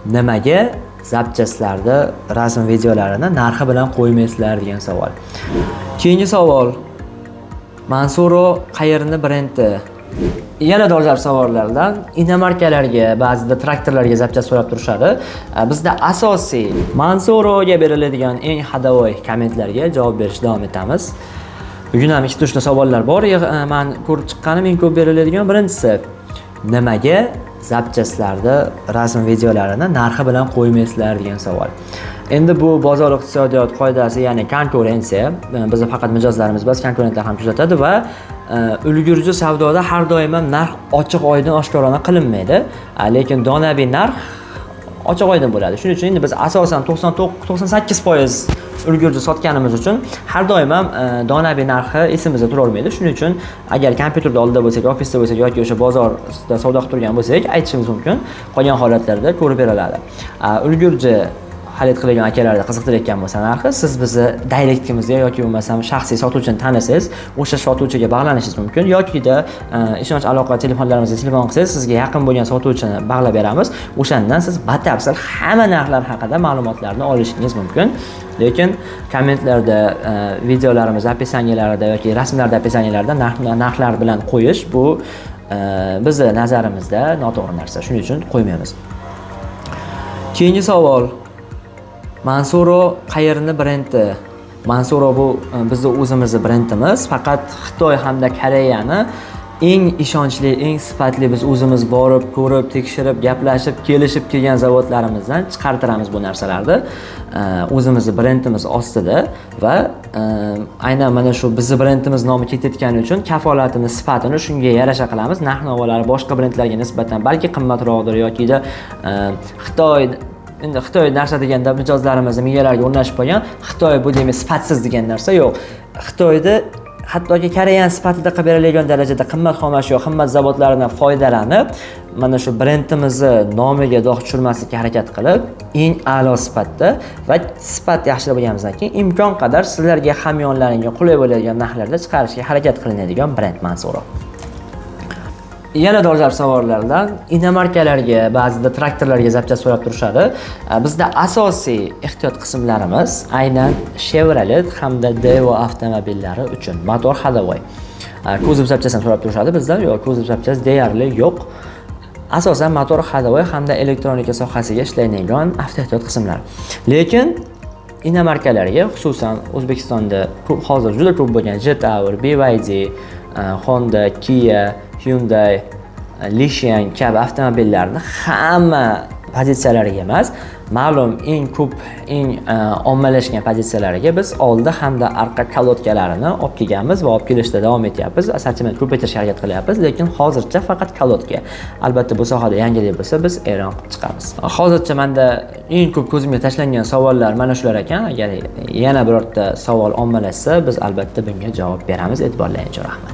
Nimaga zapchastlarni rasm videolarini narxi bilan qo'ymaysizlar degan savol. Keyingi savol. Mansuro qayerni brendi? Yana dolzarb savollardan inomarkalarga, ba'zida traktorlarga zapchast so'rab turishadi. Bizda asosiy Mansuroga beriladigan eng hadavoy kommentlarga javob berishda davom etamiz. Bugun ham 2-3 ta savollar bor. Men ko'rib chiqqanim eng ko'p beriladigan birinchisi, nimaga zapchastlarni rasm videolarini narxi bilan qo'ymaysizlar degan savol. Endi bu bozor iqtisodiyot qoidasi, ya'ni konkurensiya. Bizning faqat mijozlarimiz emas, konkurentlar ham kuzatadi va ulgurji savdoda har doim ham narx ochiq oydin oshkorona qilinmaydi. Lekin donaviy narx ochiq oydin bo'ladi. Shuning uchun endi biz asosan 98% ulgurji sotganimiz uchun har doim ham donaviy narxi esimizda tura olmaydi. Shuning uchun agar kompyuterda oldida bo'lsak, ofisda bo'lsak yoki o'sha bozorda savdo qilib turgan bo'lsak, aytishimiz mumkin. Qolgan holatlarda ko'rib beriladi. Ulgurji xarid qilgan akalarni qiziqtirayotgan bo'lsa narxi, siz bizni direktimizga yoki bo'lmasam shaxsiy sotuvchini tanisangiz, o'sha sotuvchiga bog'lanishingiz mumkin yoki-da ishonch aloqa telefonlarimizga telefon qilsangiz, sizga yaqin bo'lgan sotuvchini bog'lab beramiz. O'shandan siz batafsil hamma narxlar haqida ma'lumotlarni olishingiz mumkin. Lekin kommentlarda, videolarimiz opisaniylarida yoki rasmlarda opisaniyalarda narxlar bilan qo'yish bu bizning nazarimizda noto'g'ri narsa. Shuning uchun qo'ymaymiz. Keyingi savol. Mansuro qayerni brendi? Mansuro bu bizning o'zimizning brendimiz. Faqat Xitoy hamda Koreyani eng ishonchli, eng sifatli biz o'zimiz borib, ko'rib, tekshirib, gaplashib, kelishib kelgan zavodlarimizdan chiqartiramiz bu narsalarni. O'zimizning brendimiz ostida va aynan mana shu bizning brendimiz nomi ketayotgani uchun kafolatini, sifatini shunga yarasha qilamiz. Narx-navolar boshqa brendlarga nisbatan balki qimmatroqdir yoki-da Endi Xitoy narsa deganda mijozlarimizni miyalarga o'rnashib qo'ygan, Xitoy bu demak sifatsiz degan narsa yo'q. Xitoyda hattoki Koreyan sifatida qilib beriladigan darajada qimmat xomashyo, qimmat zavodlaridan foydalanib, mana shu brendimizni nomiga dog' tushirmaslikka harakat qilib, eng a'lo sifatda va sifat yaxshi bo'lganimizdan keyin imkon qadar sizlarga hamyonlaringga qulay bo'ladigan narxlarda chiqarishga harakat qilinadigan brend Mansuro. Yana dolzarb savollardan inomarkalarga, ba'zida traktorlarga zapchast so'rab turishadi. Bizda asosiy ehtiyot qismlarimiz aynan Chevrolet hamda Daewoo avtomobillari uchun motor hadavoy. Kuzov zapchastini so'rab turishadi bizdan. Yo'q, kuzov zapchast deyarli yo'q. Asosan motor hadavoy hamda elektronika sohasiga ishlaydigan avtoehtiyot qismlar. Lekin inomarkalarga, xususan O'zbekistonda hozir juda ko'p bo'lgan Jetour, BYD, Honda, Kia, Hyundai, Lishan kabi avtomobillarni hamma pozitsiyalariga emas, ma'lum eng ko'p, eng ommalashgan pozitsiyalariga biz oldi hamda arqa kalotkalarini olib kelganmiz va olib kelishda davom etyapmiz. Sortiment ko'paytirishga harakat qilyapmiz, lekin hozircha faqat kalotka. Albatta bu sohada yangilik bo'lsa biz e'lon qilib chiqamiz. Hozircha menda eng ko'p ko'zimga tashlangan savollar mana shular ekan. Agar yana birorta savol ommalashsa, biz albatta bunga javob beramiz. E'tiborlaringiz uchun rahmat.